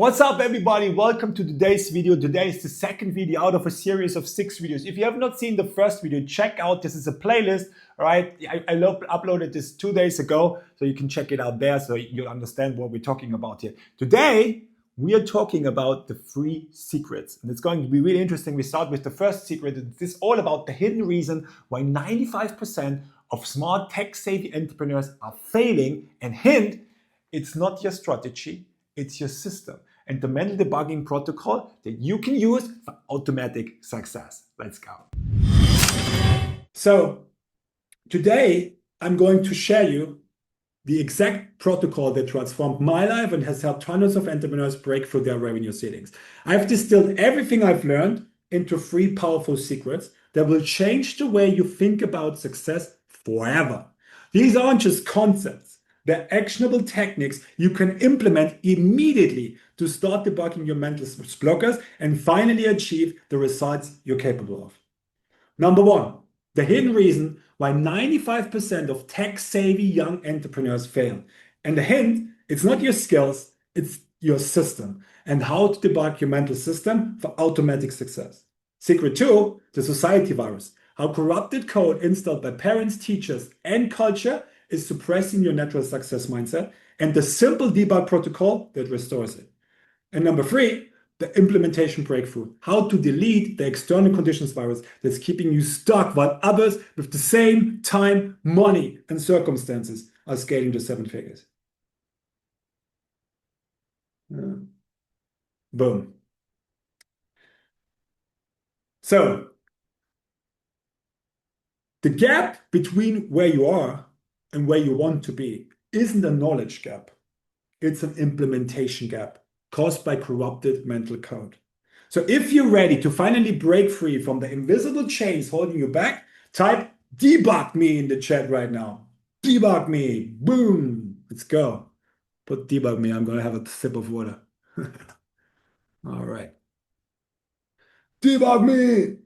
What's up, everybody? Welcome to today's video. Today is the second video out of a series of 6 videos. If you have not seen the first video, check out, this is a playlist, all right? I uploaded this 2 days ago, so you can check it out there so you'll understand what we're talking about here. Today, we are talking about the 3 secrets, and it's going to be really interesting. We start with the first secret. This is all about the hidden reason why 95% of smart tech-savvy entrepreneurs are failing, and hint, it's not your strategy, it's your system and the mental debugging protocol that you can use for automatic success. Let's go. So today I'm going to share you the exact protocol that transformed my life and has helped hundreds of entrepreneurs break through their revenue ceilings. I've distilled everything I've learned into 3 powerful secrets that will change the way you think about success forever. These aren't just concepts. They're actionable techniques you can implement immediately to start debugging your mental blockers and finally achieve the results you're capable of. Number 1, the hidden reason why 95% of tech-savvy young entrepreneurs fail. And the hint, it's not your skills, it's your system and how to debug your mental system for automatic success. Secret 2, the society virus, how corrupted code installed by parents, teachers, and culture is suppressing your natural success mindset, and the simple debug protocol that restores it. And number 3, the implementation breakthrough, how to delete the external conditions virus that's keeping you stuck while others with the same time, money, and circumstances are scaling to 7 figures. Boom. So, the gap between where you are and where you want to be isn't a knowledge gap. It's an implementation gap caused by corrupted mental code. So if you're ready to finally break free from the invisible chains holding you back, type debug me in the chat right now. Debug me. Boom. Let's go. Put debug me. I'm going to have a sip of water. All right. Debug me.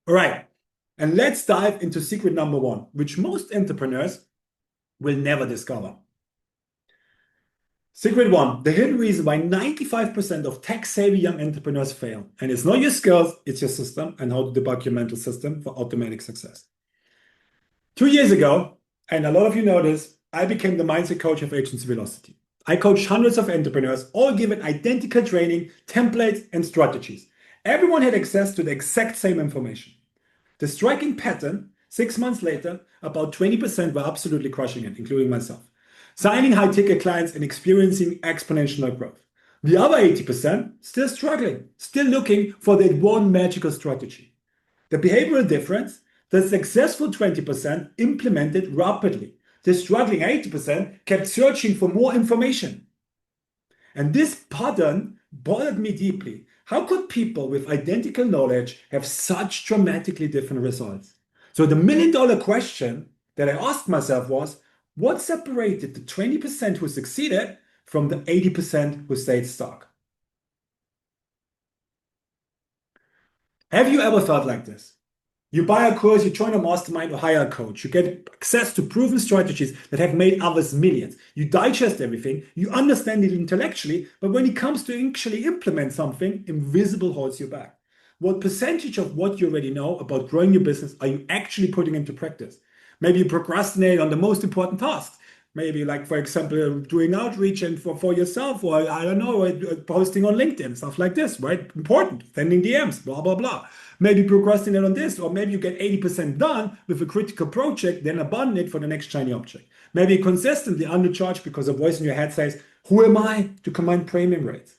All right. And let's dive into secret number 1, which most entrepreneurs will never discover. Secret 1, the hidden reason why 95% of tech-savvy young entrepreneurs fail. And it's not your skills, it's your system and how to debug your mental system for automatic success. 2 years ago, and a lot of you know this, I became the mindset coach of Agency Velocity. I coached hundreds of entrepreneurs, all given identical training, templates, and strategies. Everyone had access to the exact same information. The striking pattern, 6 months later, about 20% were absolutely crushing it, including myself, signing high-ticket clients and experiencing exponential growth. The other 80% still struggling, still looking for that one magical strategy. The behavioral difference, the successful 20% implemented rapidly. The struggling 80% kept searching for more information. And this pattern bothered me deeply. How could people with identical knowledge have such dramatically different results? So the million-dollar question that I asked myself was, what separated the 20% who succeeded from the 80% who stayed stuck? Have you ever felt like this? You buy a course, you join a mastermind or hire a coach. You get access to proven strategies that have made others millions. You digest everything, you understand it intellectually, but when it comes to actually implement something, invisible holds you back. What percentage of what you already know about growing your business are you actually putting into practice? Maybe you procrastinate on the most important tasks. Maybe like, for example, doing outreach and for yourself, or I don't know, posting on LinkedIn, stuff like this, right? Important, sending DMs, blah, blah, blah. Maybe procrastinate on this, or maybe you get 80% done with a critical project, then abandon it for the next shiny object. Maybe consistently undercharge because a voice in your head says, who am I to command premium rates?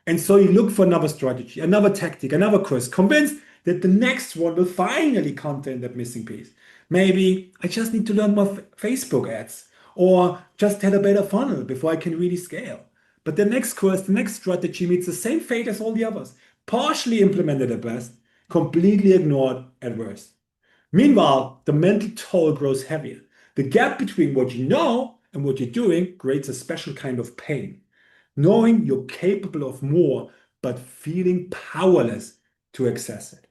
And so you look for another strategy, another tactic, another course, convinced that the next one will finally contain that missing piece. Maybe I just need to learn more Facebook ads, or just had a better funnel before I can really scale. But the next course, the next strategy meets the same fate as all the others. Partially implemented at best, completely ignored at worst. Meanwhile, the mental toll grows heavier. The gap between what you know and what you're doing creates a special kind of pain. Knowing you're capable of more, but feeling powerless to access it.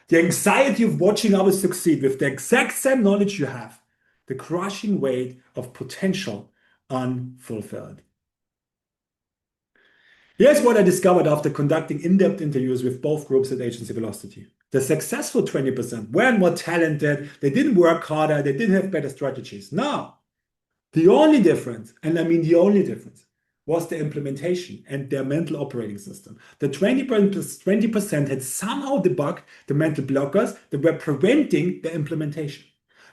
The anxiety of watching others succeed with the exact same knowledge you have. The crushing weight of potential unfulfilled. Here's what I discovered after conducting in-depth interviews with both groups at Agency Velocity. The successful 20% were more talented, they didn't work harder, they didn't have better strategies. No, the only difference, and I mean the only difference, was the implementation and their mental operating system. The 20% had somehow debugged the mental blockers that were preventing the implementation.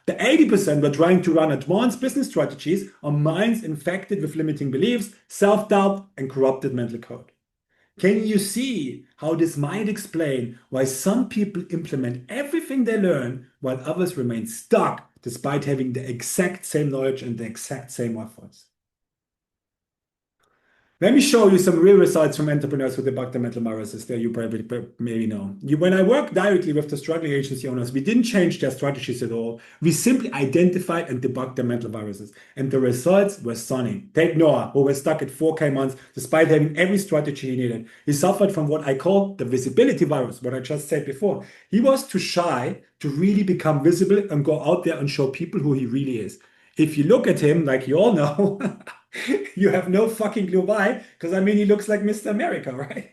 The 80% were trying to run advanced business strategies on minds infected with limiting beliefs, self-doubt, and corrupted mental code. Can you see how this might explain why some people implement everything they learn while others remain stuck despite having the exact same knowledge and the exact same efforts? Let me show you some real results from entrepreneurs who debug the mental viruses that you probably maybe know. When I worked directly with the struggling agency owners, we didn't change their strategies at all. We simply identified and debugged their mental viruses. And the results were stunning. Take Noah, who was stuck at 4K months despite having every strategy he needed. He suffered from what I call the visibility virus, what I just said before. He was too shy to really become visible and go out there and show people who he really is. If you look at him, like you all know, you have no fucking clue why, because I mean, he looks like Mr. America, right?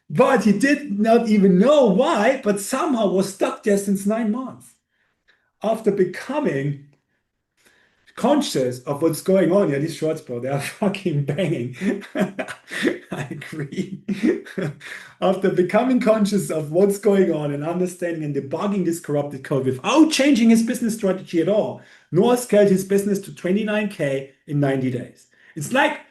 but he did not even know why, but somehow was stuck there since 9 months. After becoming conscious of what's going on, yeah, these shorts, bro, they are fucking banging. I agree. After becoming conscious of what's going on and understanding and debugging this corrupted code without changing his business strategy at all, Noah scaled his business to 29K in 90 days. It's like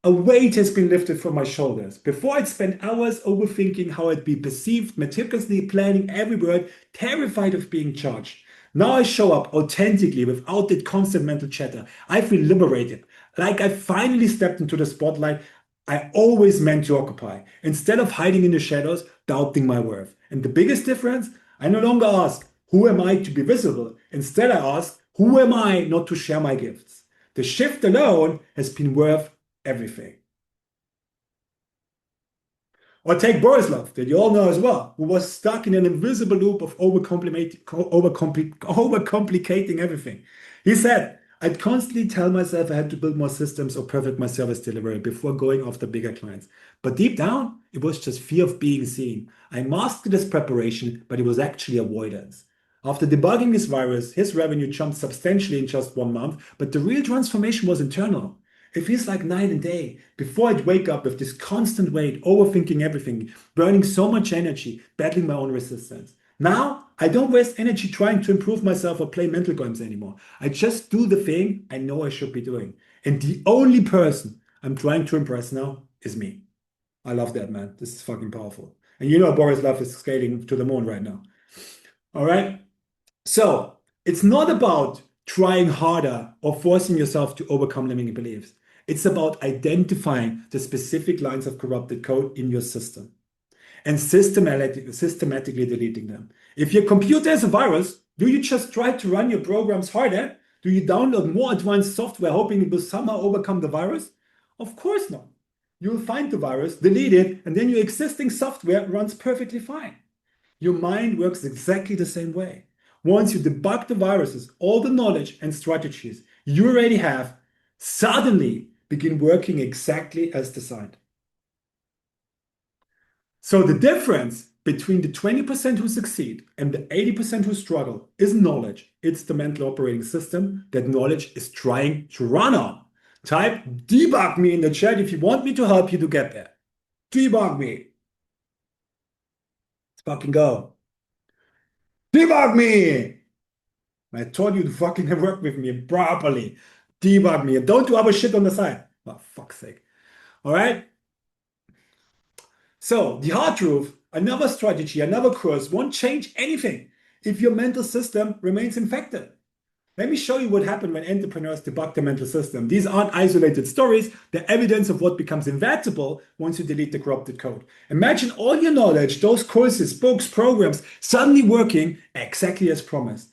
a weight has been lifted from my shoulders. Before, I'd spend hours overthinking how I'd be perceived, meticulously planning every word, terrified of being judged. Now I show up authentically without that constant mental chatter. I feel liberated, like I finally stepped into the spotlight I always meant to occupy, instead of hiding in the shadows, doubting my worth. And the biggest difference, I no longer ask, who am I to be visible? Instead, I ask, who am I not to share my gifts? The shift alone has been worth everything. Or take Borislav, that you all know as well, who was stuck in an invisible loop of overcomplicating everything. He said, I'd constantly tell myself I had to build more systems or perfect my service delivery before going after bigger clients. But deep down, it was just fear of being seen. I masked it as preparation, but it was actually avoidance. After debugging this virus, his revenue jumped substantially in just 1 month, but the real transformation was internal. It feels like night and day. Before, I'd wake up with this constant weight, overthinking everything, burning so much energy, battling my own resistance. Now, I don't waste energy trying to improve myself or play mental games anymore. I just do the thing I know I should be doing. And the only person I'm trying to impress now is me. I love that, man. This is fucking powerful. And you know Borislav is skating to the moon right now. All right? So, it's not about trying harder or forcing yourself to overcome limiting beliefs. It's about identifying the specific lines of corrupted code in your system and systematically deleting them. If your computer has a virus, do you just try to run your programs harder? Do you download more advanced software hoping it will somehow overcome the virus? Of course not. You will find the virus, delete it, and then your existing software runs perfectly fine. Your mind works exactly the same way. Once you debug the viruses, all the knowledge and strategies you already have suddenly begin working exactly as designed. So the difference between the 20% who succeed and the 80% who struggle isn't knowledge. It's the mental operating system that knowledge is trying to run on. Type debug me in the chat if you want me to help you to get there. Debug me. Let's fucking go. Debug me. I told you to fucking work with me properly. Debug me. And don't do other shit on the side. For fuck's sake. All right? So, the hard truth, another strategy, another course won't change anything if your mental system remains infected. Let me show you what happened when entrepreneurs debug the mental system. These aren't isolated stories. They're evidence of what becomes inevitable once you delete the corrupted code. Imagine all your knowledge, those courses, books, programs, suddenly working exactly as promised.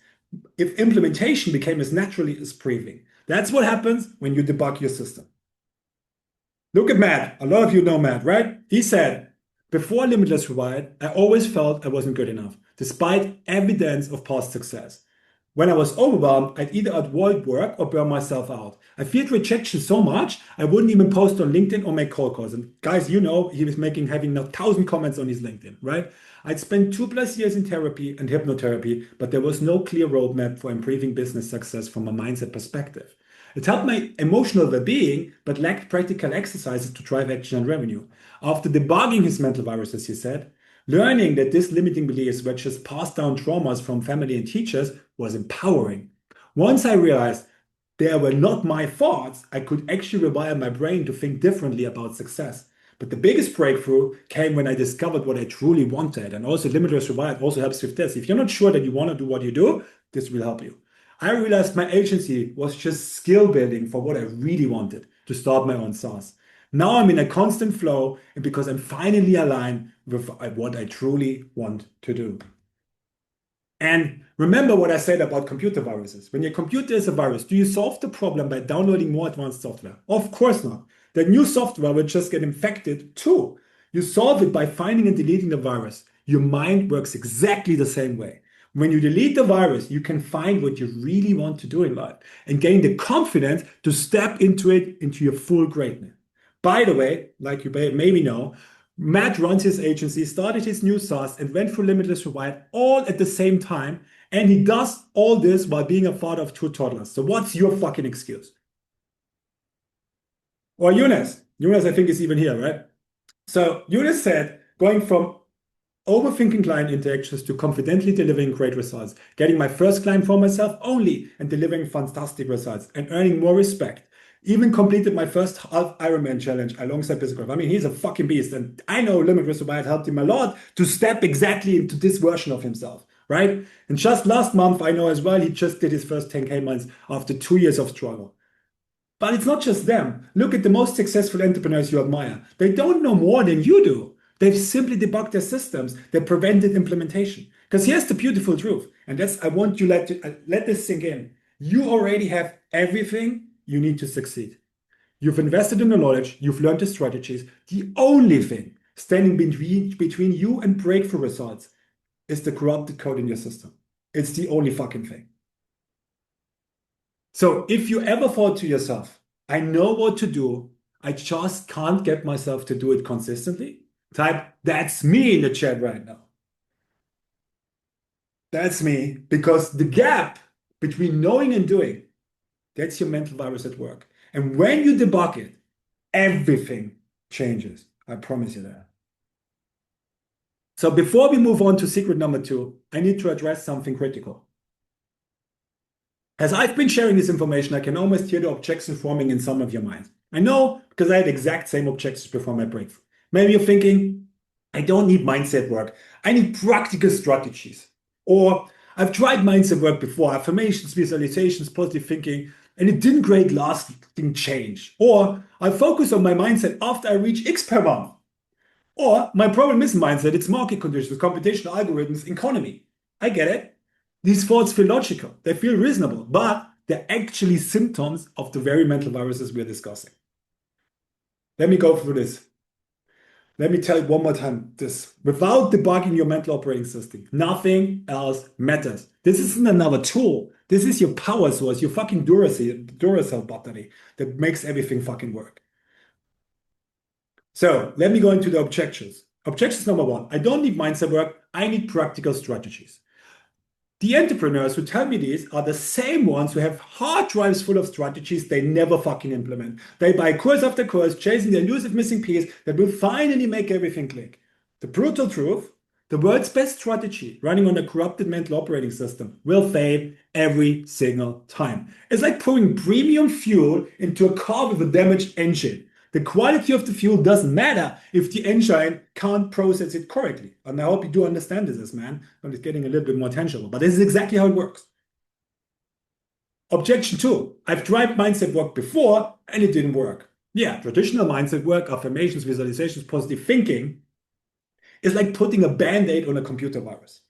If implementation became as naturally as breathing. That's what happens when you debug your system. Look at Matt. A lot of you know Matt, right? He said, before Limitless Provide, I always felt I wasn't good enough, despite evidence of past success. When I was overwhelmed, I'd either avoid work or burn myself out. I feared rejection so much, I wouldn't even post on LinkedIn or make cold calls. And guys, you know, he was having 1,000 comments on his LinkedIn, right? I'd spent 2+ years in therapy and hypnotherapy, but there was no clear roadmap for improving business success from a mindset perspective. It helped my emotional well-being, but lacked practical exercises to drive action and revenue. After debugging his mental viruses, he said, learning that these limiting beliefs were just passed down traumas from family and teachers was empowering. Once I realized they were not my thoughts, I could actually rewire my brain to think differently about success. But the biggest breakthrough came when I discovered what I truly wanted. And also, Limitless Rewired also helps with this. If you're not sure that you want to do what you do, this will help you. I realized my agency was just skill building for what I really wanted, to start my own SaaS. Now I'm in a constant flow, and because I'm finally aligned with what I truly want to do. And remember what I said about computer viruses. When your computer is a virus, do you solve the problem by downloading more advanced software? Of course not. The new software will just get infected too. You solve it by finding and deleting the virus. Your mind works exactly the same way. When you delete the virus, you can find what you really want to do in life and gain the confidence to step into it, into your full greatness. By the way, like you maybe know, Matt runs his agency, started his new SaaS, and went through Limitless Rewired all at the same time. And he does all this while being a father of 2 toddlers. So what's your fucking excuse? Or Johannes. Johannes, I think, is even here, right? So Johannes said, going from overthinking client interactions to confidently delivering great results, getting my first client for myself only and delivering fantastic results and earning more respect. Even completed my first half Ironman challenge alongside Borislav. I mean, he's a fucking beast. And I know Limitless Rewired helped him a lot to step exactly into this version of himself, right? And just last month, I know as well, he just did his first 10K months after 2 years of struggle. But it's not just them. Look at the most successful entrepreneurs you admire. They don't know more than you do. They've simply debugged their systems that prevented implementation. Because here's the beautiful truth, and that's I want you let this sink in. You already have everything you need to succeed. You've invested in the knowledge, you've learned the strategies. The only thing standing between you and breakthrough results is the corrupted code in your system. It's the only fucking thing. So if you ever thought to yourself, I know what to do, I just can't get myself to do it consistently, type, that's me in the chat right now. That's me, because the gap between knowing and doing, that's your mental virus at work. And when you debug it, everything changes. I promise you that. So before we move on to secret number 2, I need to address something critical. As I've been sharing this information, I can almost hear the objections forming in some of your minds. I know, because I had exact same objections before my breakthrough. Maybe you're thinking, I don't need mindset work. I need practical strategies. Or I've tried mindset work before, affirmations, visualizations, positive thinking, and it didn't create lasting change. Or I focus on my mindset after I reach X per month. Or my problem isn't mindset, it's market conditions, computational algorithms, economy. I get it. These thoughts feel logical, they feel reasonable, but they're actually symptoms of the very mental viruses we're discussing. Let me go through this. Let me tell you one more time this. Without debugging your mental operating system, nothing else matters. This isn't another tool. This is your power source, your fucking Duracell battery that makes everything fucking work. So let me go into the objections. Objections number 1, I don't need mindset work. I need practical strategies. The entrepreneurs who tell me these are the same ones who have hard drives full of strategies they never fucking implement. They buy course after course, chasing the elusive missing piece that will finally make everything click. The brutal truth, the world's best strategy running on a corrupted mental operating system will fail every single time. It's like pouring premium fuel into a car with a damaged engine. The quality of the fuel doesn't matter if the engine can't process it correctly. And I hope you do understand this, man. But it's getting a little bit more tangible. But this is exactly how it works. Objection 2. I've tried mindset work before and it didn't work. Yeah, traditional mindset work, affirmations, visualizations, positive thinking is like putting a band-aid on a computer virus.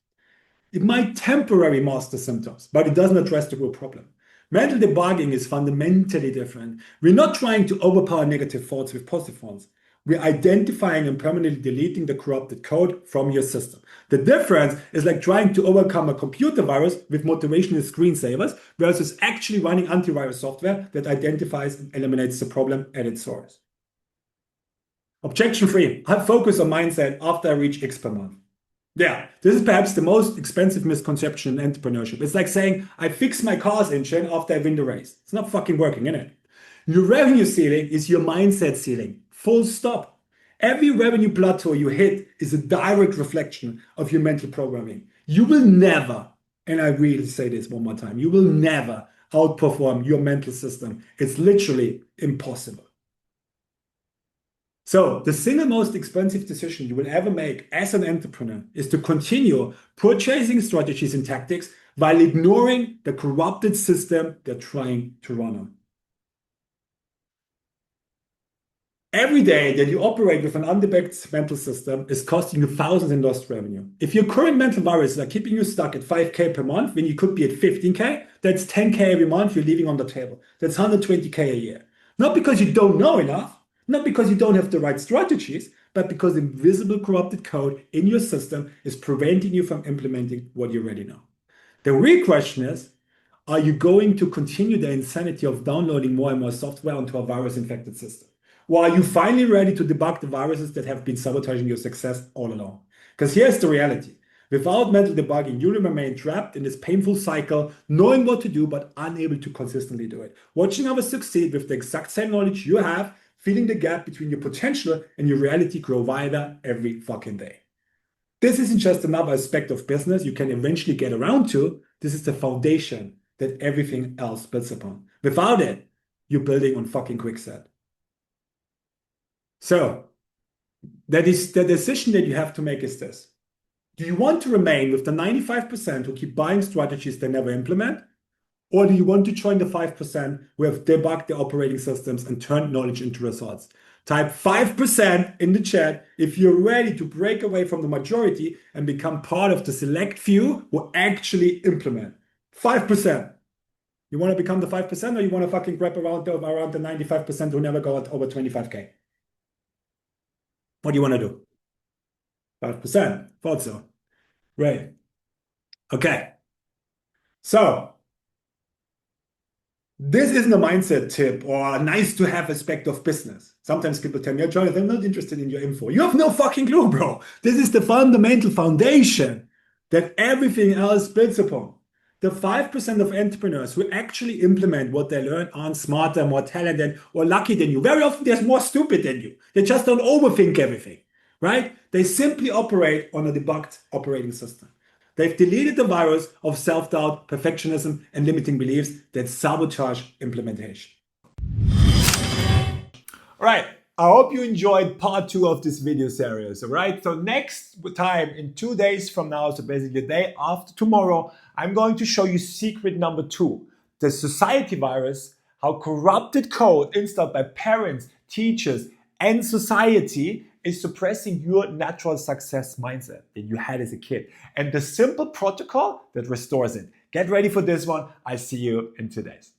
It might temporarily mask the symptoms, but it doesn't address the real problem. Mental debugging is fundamentally different. We're not trying to overpower negative thoughts with positive ones. We're identifying and permanently deleting the corrupted code from your system. The difference is like trying to overcome a computer virus with motivational screensavers versus actually running antivirus software that identifies and eliminates the problem at its source. Objection 3, I focus on mindset after I reach X per month. Yeah, this is perhaps the most expensive misconception in entrepreneurship. It's like saying, I fix my car's engine after I win the race. It's not fucking working, is it? Your revenue ceiling is your mindset ceiling. Full stop. Every revenue plateau you hit is a direct reflection of your mental programming. You will never, and I really say this one more time, you will never outperform your mental system. It's literally impossible. So the single most expensive decision you will ever make as an entrepreneur is to continue purchasing strategies and tactics while ignoring the corrupted system they're trying to run on. Every day that you operate with an undebugged mental system is costing you thousands in lost revenue. If your current mental viruses are keeping you stuck at 5K per month when you could be at 15K, that's 10K every month you're leaving on the table. That's 120K a year. Not because you don't know enough, not because you don't have the right strategies, but because invisible corrupted code in your system is preventing you from implementing what you already know. The real question is, are you going to continue the insanity of downloading more and more software onto a virus-infected system? Or are you finally ready to debug the viruses that have been sabotaging your success all along? Because here's the reality. Without mental debugging, you will remain trapped in this painful cycle, knowing what to do, but unable to consistently do it. Watching others succeed with the exact same knowledge you have, feeling the gap between your potential and your reality grow wider every fucking day. This isn't just another aspect of business you can eventually get around to. This is the foundation that everything else builds upon. Without it, you're building on fucking quicksand. So, that is the decision that you have to make is this. Do you want to remain with the 95% who keep buying strategies they never implement? Or do you want to join the 5% who have debugged their operating systems and turned knowledge into results? Type 5% in the chat if you're ready to break away from the majority and become part of the select few who actually implement. 5%. You want to become the 5% or you want to fucking grab around the 95% who never go over 25K? What do you want to do? 5%. Thought so. Right. Okay. So this isn't a mindset tip or a nice to have aspect of business. Sometimes people tell me, oh, Jonathan, I'm not interested in your info. You have no fucking clue, bro. This is the fundamental foundation that everything else builds upon. The 5% of entrepreneurs who actually implement what they learn aren't smarter, more talented, or lucky than you. Very often, they're more stupid than you. They just don't overthink everything, right? They simply operate on a debugged operating system. They've deleted the virus of self-doubt, perfectionism, and limiting beliefs that sabotage implementation. All right. I hope you enjoyed part 2 of this video series. All right. So next time, in 2 days from now, so basically the day after tomorrow, I'm going to show you secret number 2, the society virus, how corrupted code installed by parents, teachers, and society is suppressing your natural success mindset that you had as a kid, and the simple protocol that restores it. Get ready for this one. I see you in 2 days.